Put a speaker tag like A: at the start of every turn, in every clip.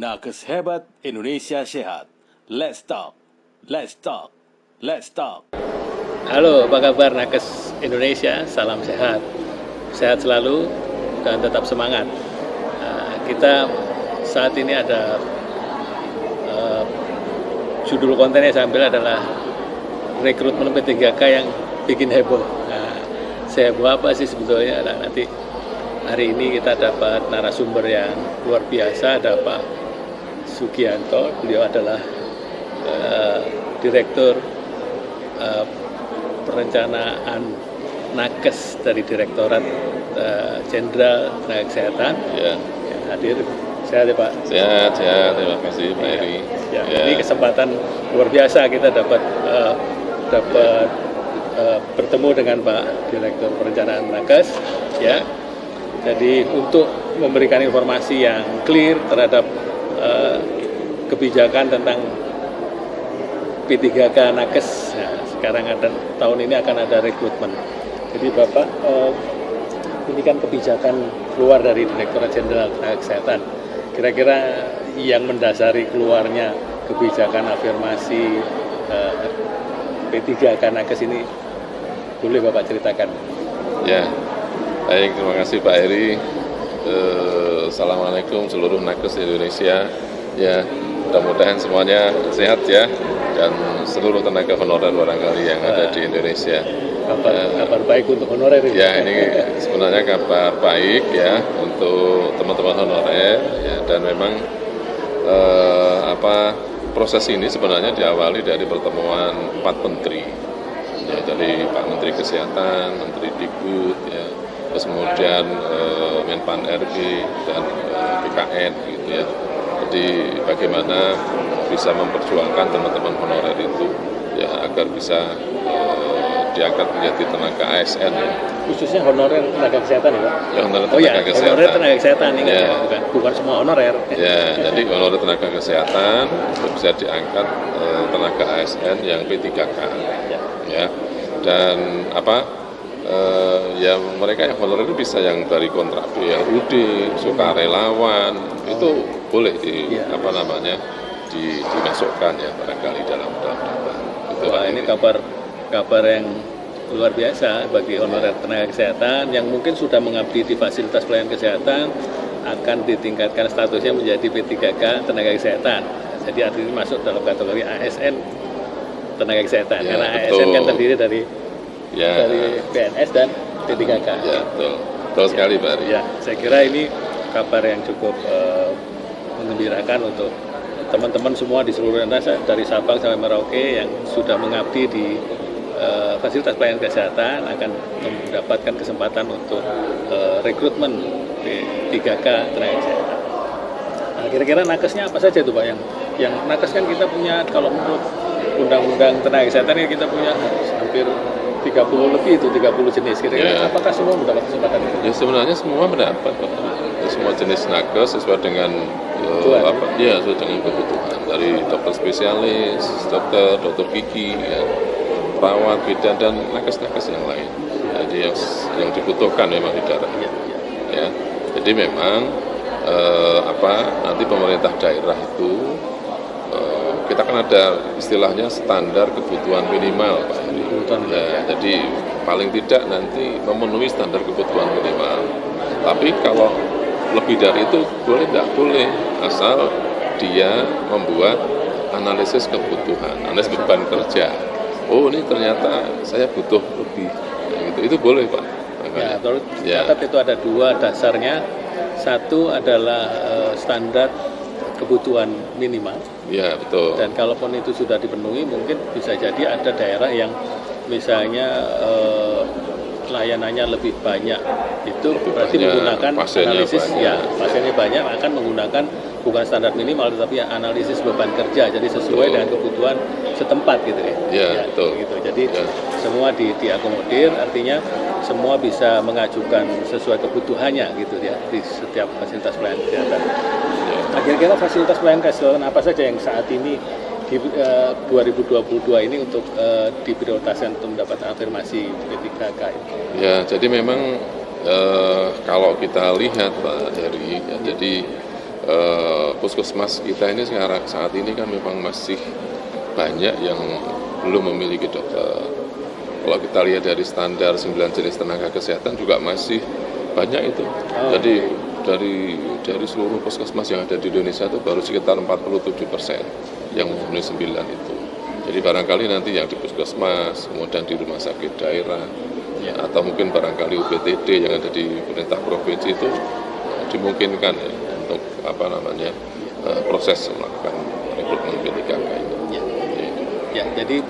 A: Nakes hebat, Indonesia sehat. Let's talk, let's talk, let's talk.
B: Halo, apa kabar Nakes Indonesia? Salam sehat. Sehat selalu dan tetap semangat. Kita saat ini ada judul kontennya saya ambil adalah rekrutmen P3K yang bikin heboh. Seheboh apa sih sebetulnya? Nanti hari ini kita dapat narasumber yang luar biasa, ada Pak Sugianto. Beliau adalah Direktur Perencanaan Nakes dari Direktorat Jenderal Tenaga Kesehatan.
C: Ya.
B: Yang hadir. Sehat ya Pak?
C: Sehat. Terima kasih Pak Eri.
B: Ya. Ini kesempatan luar biasa kita dapat bertemu dengan Pak Direktur Perencanaan Nakes. Ya. Jadi untuk memberikan informasi yang clear terhadap kebijakan tentang P3K Nakes. Nah, sekarang tahun ini akan ada rekrutmen. Jadi Bapak, ini kan kebijakan keluar dari Direktorat Jenderal Tenaga Kesehatan. Kira-kira yang mendasari keluarnya kebijakan afirmasi P3K Nakes ini, boleh Bapak ceritakan?
C: Ya, baik, terima kasih Pak Eri. Assalamualaikum seluruh Nakes Indonesia. Ya, mudah-mudahan semuanya sehat ya, dan seluruh tenaga honorer barangkali yang ada di Indonesia.
B: Kabar baik untuk honorer ini.
C: Ya, ini sebenarnya kabar baik ya untuk teman-teman honorer ya, dan memang proses ini sebenarnya diawali dari pertemuan 4 menteri. Ya, dari Pak Menteri Kesehatan, Menteri Dikbud ya, terus kemudian Menpan RB dan BKN gitu ya. Jadi bagaimana bisa memperjuangkan teman-teman honorer itu ya agar bisa diangkat menjadi tenaga ASN ya.
B: Khususnya honorer tenaga kesehatan ya Pak?
C: Ya, honorer tenaga kesehatan.
B: Honorer tenaga kesehatan ini
C: ya.
B: bukan semua honorer.
C: Ya, jadi honorer tenaga kesehatan bisa diangkat tenaga ASN yang P3K. Ya. Dan ya mereka yang honorer itu bisa yang dari kontrak BRUD, sukarelawan, itu boleh dimasukkan ya barangkali dalam data.
B: Wah, ini kabar yang luar biasa bagi honorer tenaga kesehatan yang mungkin sudah mengabdi di fasilitas pelayanan kesehatan, akan ditingkatkan statusnya menjadi P3K tenaga kesehatan. Jadi artinya masuk dalam kategori ASN tenaga kesehatan, ya, karena betul. ASN kan terdiri dari PNS dan P3K.
C: Ya, betul sekali Pak Ari.
B: Ya, saya kira ini kabar yang cukup menggembirakan untuk teman-teman semua di seluruh Indonesia, dari Sabang sampai Merauke yang sudah mengabdi di fasilitas pelayanan kesehatan akan mendapatkan kesempatan untuk rekrutmen P3K tenaga kesehatan. Nah, kira-kira nakesnya apa saja itu Pak? Yang nakes kan kita punya, kalau menurut Undang-Undang Tenaga Kesehatan ini kita punya hampir 30 lebih, itu 30 jenis. Kira-kira apakah semua mendapat kesempatan itu?
C: Ya sebenarnya semua mendapat Pak. Semua jenis nakes sesuai dengan sesuai dengan kebutuhan, dari dokter spesialis, dokter gigi, ya, perawat, bidan, dan nakes-nakes yang lain. Jadi yang dibutuhkan memang di daerah. Ya. Jadi memang nanti pemerintah daerah itu kita kan ada istilahnya standar kebutuhan minimal Pak. Ya, jadi paling tidak nanti memenuhi standar kebutuhan minimal. Tapi kalau lebih dari itu boleh nggak boleh, asal dia membuat analisis kebutuhan, analisis beban kerja. Oh, ini ternyata saya butuh lebih, itu boleh Pak.
B: Ya, tercatat itu ada 2 dasarnya. Satu adalah standar kebutuhan minimal.
C: Ya, betul.
B: Dan kalaupun itu sudah dipenuhi, mungkin bisa jadi ada daerah yang misalnya layanannya lebih banyak, itu berarti menggunakan analisis pasiennya banyak, akan menggunakan bukan standar minimal tetapi analisis beban kerja, jadi sesuai dengan kebutuhan setempat gitu ya.
C: Ya, betul.
B: Gitu. Jadi semua diakomodir, artinya semua bisa mengajukan sesuai kebutuhannya gitu ya di setiap fasilitas pelayanan kesehatan. Nah, kira-kira fasilitas pelayanan kesehatan apa saja yang saat ini di 2022 ini untuk diprioritaskan untuk mendapatkan afirmasi P3K?
C: Ya, jadi memang kalau kita lihat Pak Heri, ya, jadi puskesmas kita ini sekarang saat ini kan memang masih banyak yang belum memiliki dokter. Kalau kita lihat dari standar 9 jenis tenaga kesehatan juga masih banyak itu. Jadi dari seluruh puskesmas yang ada di Indonesia itu baru sekitar 47% yang memenuhi 9 itu. Jadi barangkali nanti yang di puskesmas, kemudian di rumah sakit daerah, atau mungkin barangkali UPTD yang ada di pemerintah provinsi itu dimungkinkan ya, untuk proses melakukan rekrutmen P3K ini.
B: Ya, jadi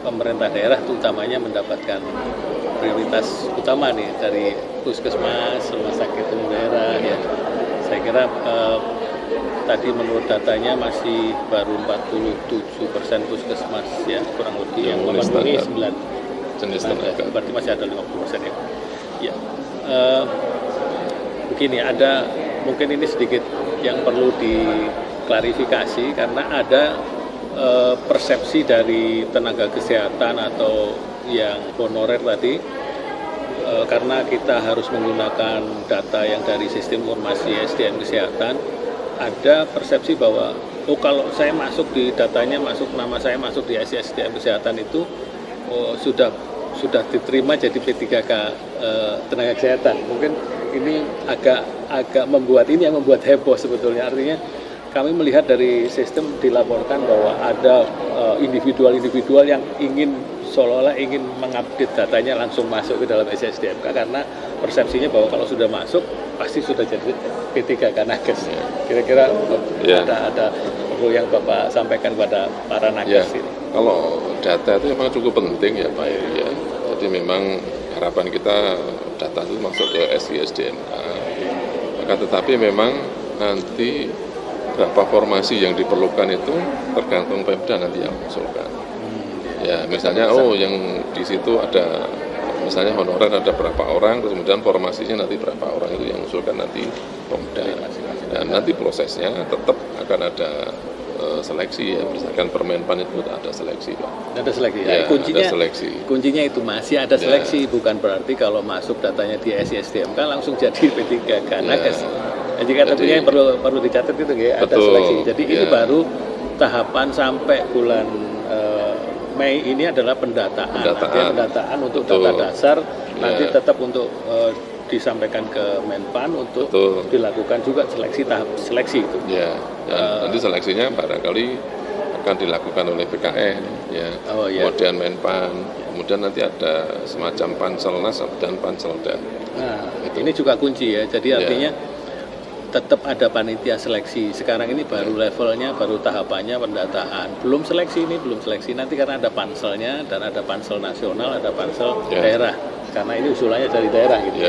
B: pemerintah daerah utamanya mendapatkan prioritas utama nih dari puskesmas, rumah sakit umum daerah ya. Saya kira tadi menurut datanya masih baru 47% puskesmas ya, kurang lebih yang memenuhi 9
C: jenis tenaga.
B: Berarti masih ada 50% ya. Ya. Begini, mungkin ini sedikit yang perlu diklarifikasi karena ada persepsi dari tenaga kesehatan atau yang honorer tadi, karena kita harus menggunakan data yang dari sistem informasi SDM kesehatan, ada persepsi bahwa kalau saya masuk di datanya, nama saya masuk di SDM kesehatan itu sudah diterima jadi P3K tenaga kesehatan. Mungkin ini agak membuat heboh sebetulnya. Artinya kami melihat dari sistem dilaporkan bahwa ada individual yang seolah-olah ingin mengupdate datanya langsung masuk ke dalam SDMK karena persepsinya bahwa kalau sudah masuk pasti sudah jadi P3K nakes. Kira-kira ada perlu yang Bapak sampaikan kepada para nakes ini.
C: Kalau data itu memang cukup penting ya Pak Eri ya. Jadi memang harapan kita data itu masuk ke SDMK. Akan tetapi memang nanti berapa formasi yang diperlukan itu tergantung Pemda nanti yang mengusulkan. Ya, misalnya yang di situ ada misalnya honorer ada berapa orang, kemudian formasinya nanti berapa orang itu yang mengusulkan nanti Pemda. Dan nanti prosesnya tetap akan ada seleksi ya, misalkan Permenpan itu ada seleksi Pak.
B: Ada seleksi.
C: Ya,
B: kuncinya,
C: ada seleksi.
B: Kuncinya itu masih ada seleksi, bukan berarti kalau masuk datanya di SDMK langsung jadi P3K nakes. Jadi katanya yang perlu dicatat itu ya, ada seleksi. Jadi ini baru tahapan sampai bulan Mei ini adalah pendataan. Pendataan untuk data dasar, nanti tetap untuk disampaikan ke Menpan untuk dilakukan juga tahap seleksi itu.
C: Ya, nanti seleksinya barangkali akan dilakukan oleh BKN, ya. Kemudian Menpan, kemudian nanti ada semacam Panselnas dan Panselda.
B: Nah, ini juga kunci ya. Jadi artinya tetap ada panitia seleksi. Sekarang ini baru levelnya, baru tahapannya pendataan. Belum seleksi nanti karena ada panselnya dan ada pansel nasional, ada pansel daerah. Karena ini usulannya dari daerah gitu.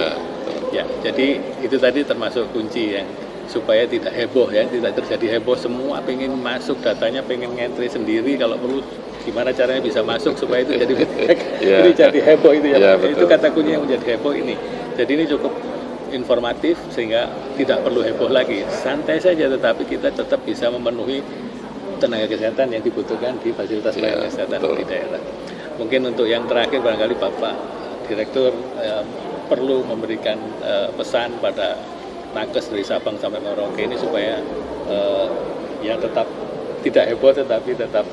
B: Ya, jadi itu tadi termasuk kunci yang supaya tidak heboh ya, tidak terjadi heboh, semua pengen masuk datanya, pengen ngentri sendiri, kalau perlu gimana caranya bisa masuk supaya itu jadi ini jadi heboh itu ya. Itu kata kunci yang menjadi heboh ini. Jadi ini cukup informatif sehingga tidak perlu heboh lagi, santai saja, tetapi kita tetap bisa memenuhi tenaga kesehatan yang dibutuhkan di fasilitas pelayanan kesehatan di daerah. Mungkin untuk yang terakhir barangkali Bapak Direktur perlu memberikan pesan pada nakes dari Sabang sampai Merauke ini supaya tetap tidak heboh tetapi tetap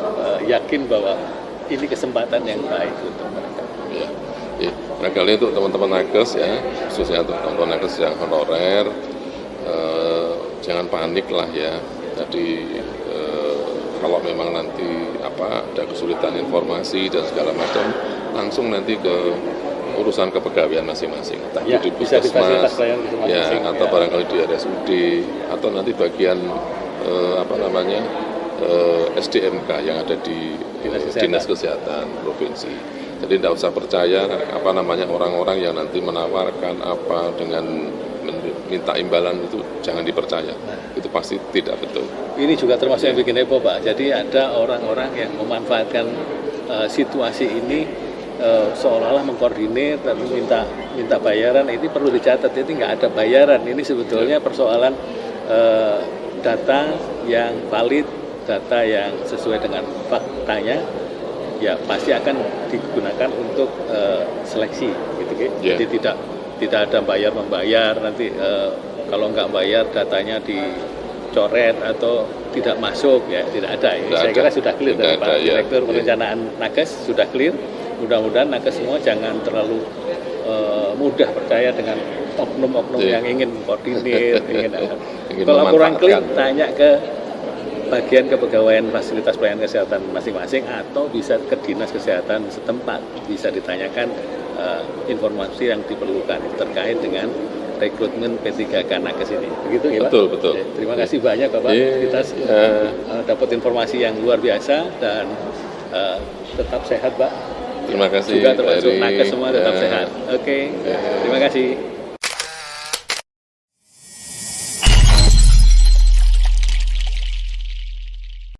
B: yakin bahwa ini kesempatan yang baik untuk mereka.
C: Barangkali untuk teman-teman nakes ya, khususnya untuk teman-teman nakes yang honorer, jangan panik lah ya. Jadi kalau memang nanti ada kesulitan informasi dan segala macam, langsung nanti ke urusan kepegawaian masing-masing, entah di puskesmas, atau barangkali di RSUD, atau nanti bagian SDMK yang ada di Dinas Kesehatan Provinsi. Jadi tidak usah percaya orang-orang yang nanti menawarkan dengan minta imbalan itu, jangan dipercaya. Itu pasti tidak betul.
B: Ini juga termasuk yang bikin heboh Pak. Jadi ada orang-orang yang memanfaatkan situasi ini seolah-olah mengkoordinir dan minta bayaran. Ini perlu dicatat, ini nggak ada bayaran. Ini sebetulnya persoalan data yang valid, data yang sesuai dengan faktanya, ya pasti akan digunakan untuk seleksi gitu. Jadi tidak ada bayar membayar nanti kalau nggak bayar datanya dicoret atau tidak masuk, ya tidak ada. Saya kira sudah clear dari Pak Direktur Perencanaan Nakes, sudah clear. Mudah-mudahan nakes semua jangan terlalu mudah percaya dengan oknum-oknum yang ingin koordinir, ingin kalau kurang clear tanya ke bagian kepegawaian fasilitas pelayanan kesehatan masing-masing atau bisa ke dinas kesehatan setempat, bisa ditanyakan informasi yang diperlukan terkait dengan rekrutmen P3K nakes ini. Begitu ya Pak?
C: Betul, betul.
B: Terima kasih banyak Bapak. Kita dapat informasi yang luar biasa dan tetap sehat Pak.
C: Terima kasih.
B: Juga termasuk nakes semua tetap sehat. Oke. Terima kasih.